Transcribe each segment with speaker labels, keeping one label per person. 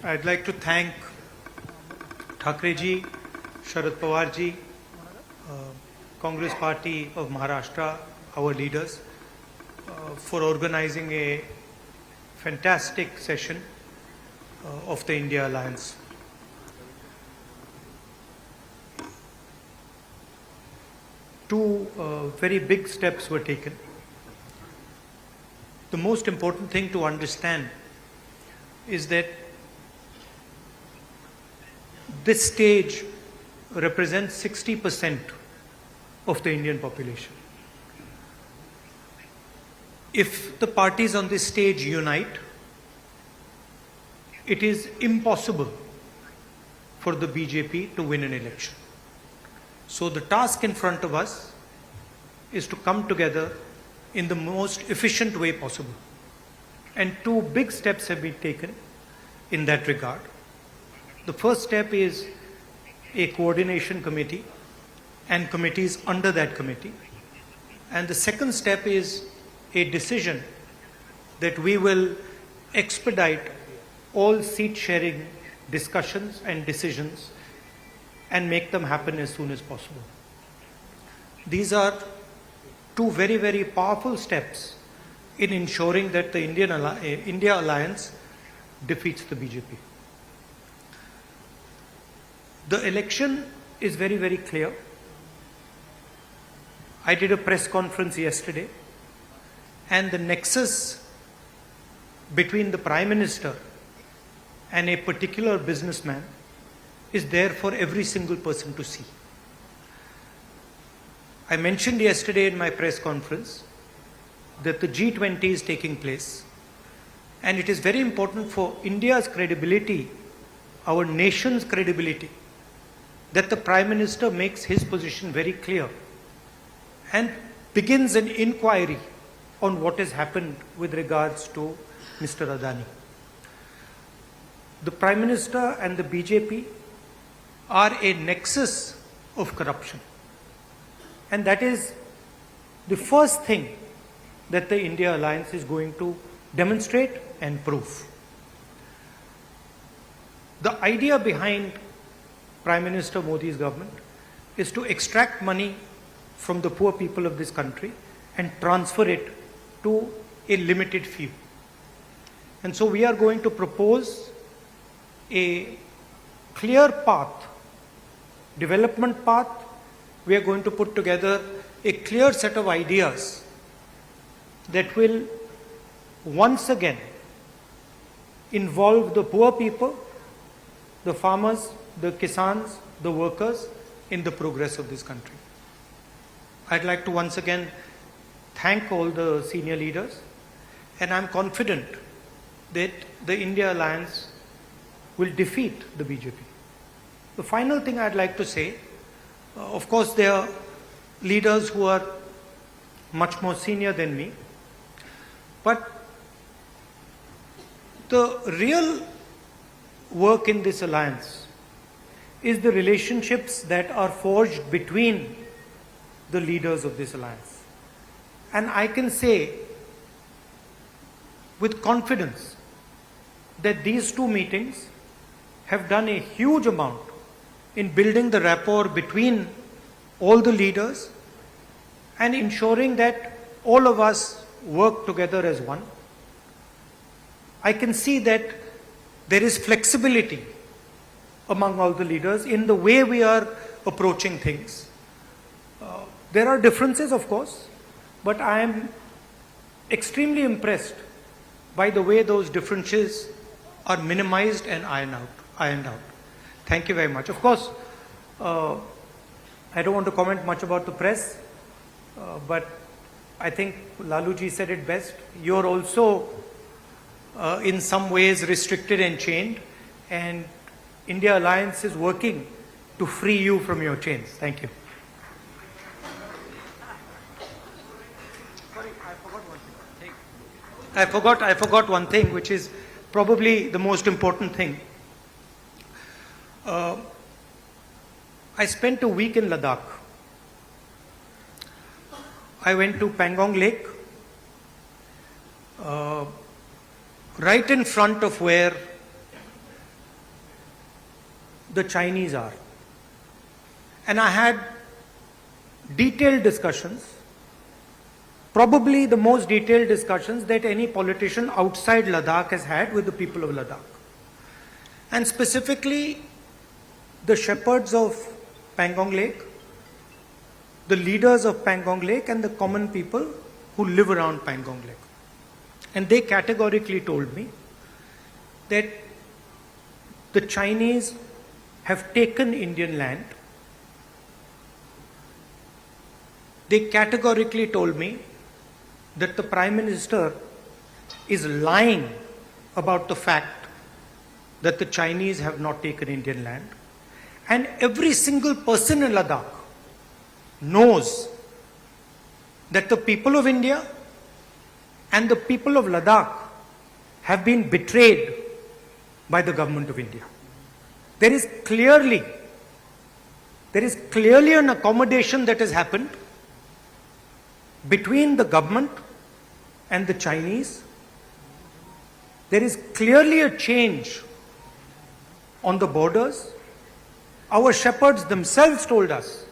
Speaker 1: I'd like to thank Thakre ji, Sharad Pawar ji, Congress Party of Maharashtra, our leaders, for organizing a fantastic session of the India Alliance. Two very big steps were taken. The most important thing to understand is that this stage represents 60% of the Indian population. If the parties on this stage unite, it is impossible for the BJP to win an election. So the task in front of us is to come together in the most efficient way possible. And two big steps have been taken in that regard. The first step is a coordination committee and committees under that committee. And the second step is a decision that we will expedite all seat sharing discussions and decisions and make them happen as soon as possible. These are two very, very powerful steps in ensuring that the India Alliance defeats the BJP. The election is very, very clear. I did a press conference yesterday, and the nexus between the Prime Minister and a particular businessman is there for every single person to see. I mentioned yesterday in my press conference that the G20 is taking place, and it is very important for India's credibility, our nation's credibility, that the Prime Minister makes his position very clear and begins an inquiry on what has happened with regards to Mr. Adani. The Prime Minister and the BJP are a nexus of corruption. And that is the first thing that the India Alliance is going to demonstrate and prove. The idea behind Prime Minister Modi's government is to extract money from the poor people of this country and transfer it to a limited few. And so we are going to propose a clear path, development path. We are going to put together a clear set of ideas that will once again involve the poor people, the farmers, the kisans, the workers in the progress of this country. I'd like to once again thank all the senior leaders, and I'm confident that the India Alliance will defeat the BJP. The final thing I'd like to say, of course there are leaders who are much more senior than me, but the real work in this alliance is the relationships that are forged between the leaders of this alliance. And I can say with confidence that these two meetings have done a huge amount in building the rapport between all the leaders and ensuring that all of us work together as one. I can see that there is flexibility among all the leaders in the way we are approaching things. There are differences, of course, but I am extremely impressed by the way those differences are minimized and ironed out. Thank you very much. Of course, I don't want to comment much about the press, but I think Laluji said it best. You're also in some ways restricted and chained, and India Alliance is working to free you from your chains. Thank you. Sorry, I forgot one thing, which is probably the most important thing. I spent a week in Ladakh. I went to Pangong Lake, right in front of where the Chinese are. And I had detailed discussions, probably the most detailed discussions that any politician outside Ladakh has had with the people of Ladakh. And specifically, the shepherds of Pangong Lake, the leaders of Pangong Lake, and the common people who live around Pangong Lake. And they categorically told me that the Chinese have taken Indian land. They categorically told me that the Prime Minister is lying about the fact that the Chinese have not taken Indian land. And every single person in Ladakh knows that the people of India and the people of Ladakh have been betrayed by the government of India. There is clearly an accommodation that has happened between the government and the Chinese. There is clearly a change on the borders. Our shepherds themselves told us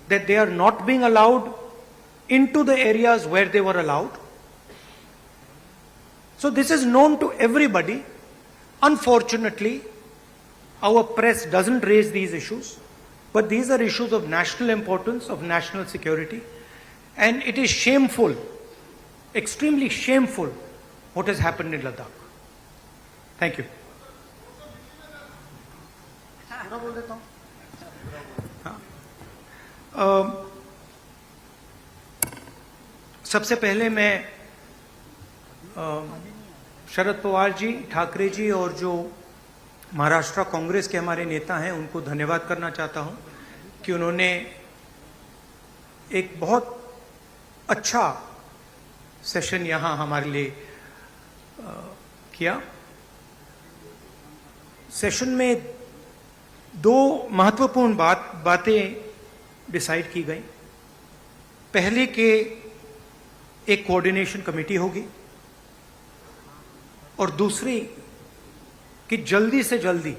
Speaker 1: that they are not being allowed into the areas where they were allowed. So this is known to everybody. Unfortunately, our press doesn't raise these issues, but these are issues of national importance, of national security, and it is shameful, extremely shameful, what has happened in Ladakh. Thank you. सबसे पहले मैं शरद पवार जी, ठाकरे जी और जो महाराष्ट्र कांग्रेस के हमारे नेता हैं उनको धन्यवाद करना चाहता हूं कि उन्होंने एक बहुत अच्छा सेशन यहां हमारे लिए किया। सेशन में दो महत्वपूर्ण बातें डिसाइड की गई। पहले कि एक कोऑर्डिनेशन कमेटी होगी और दूसरी कि जल्दी से जल्दी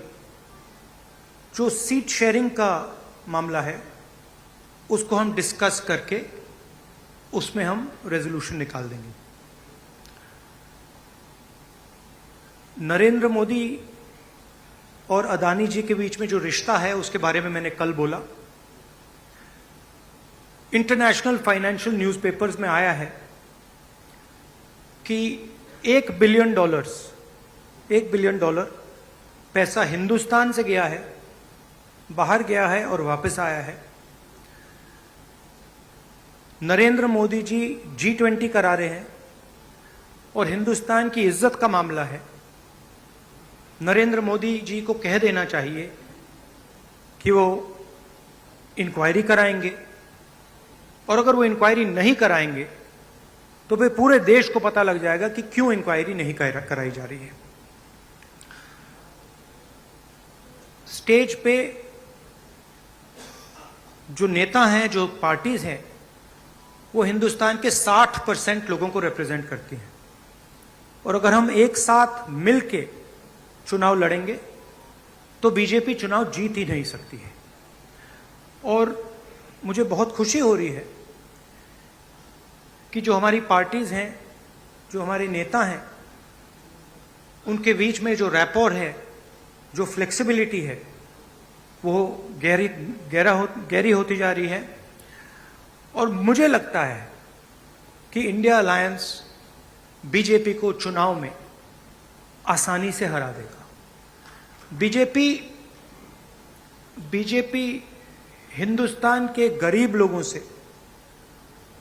Speaker 1: जो सीट शेयरिंग का मामला है उसको हम डिस्कस करके उसमें हम रेजोल्यूशन निकाल देंगे। नरेंद्र मोदी और अदानी जी के बीच में जो रिश्ता है उसके बारे में मैंने कल बोला। इंटरनेशनल फाइनेंशियल न्यूज़पेपर्स में आया है कि $1 बिलियन पैसा हिंदुस्तान से गया है, बाहर गया है और वापस आया है। नरेंद्र मोदी जी G20 करा रहे हैं और हिंदुस्तान की इज्जत का मामला है। नरेंद्र मोदी जी को कह देना चाहिए कि वो इंक्वायरी कराएंगे, और अगर वो इंक्वायरी नहीं कराएंगे तो फिर पूरे देश को पता लग जाएगा कि क्यों इंक्वायरी नहीं कराई जा रही है। स्टेज पे जो नेता हैं, जो पार्टीज हैं, वो हिंदुस्तान के 60% लोगों को रिप्रेजेंट करती हैं, और अगर हम एक साथ मिलके चुनाव लड़ेंगे तो बीजेपी चुनाव जीत ही नहीं सकती है। और मुझे बहुत खुशी हो रही है कि जो हमारी पार्टीज हैं, जो हमारे नेता हैं, उनके बीच में जो रैपोर है, जो फ्लेक्सिबिलिटी है, वो गहरी होती जा रही है। और मुझे लगता है कि इंडिया अलायंस बीजेपी को चुनाव में आसानी से हरा देगा। बीजेपी हिंदुस्तान के गरीब लोगों से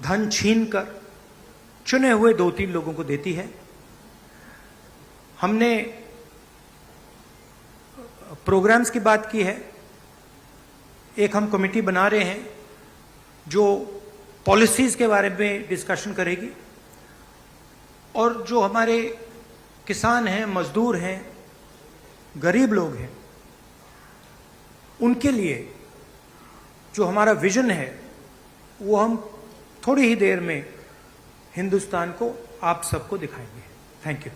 Speaker 1: धन छीनकर चुने हुए 2-3 लोगों को देती है। हमने प्रोग्राम्स की बात की है। एक हम कमेटी बना रहे हैं जो पॉलिसीज के बारे में डिस्कशन करेगी, और जो हमारे किसान हैं, मजदूर हैं, गरीब लोग हैं, उनके लिए जो हमारा विजन है वो हम थोड़ी ही देर में हिंदुस्तान को, आप सबको दिखाएंगे। Thank you.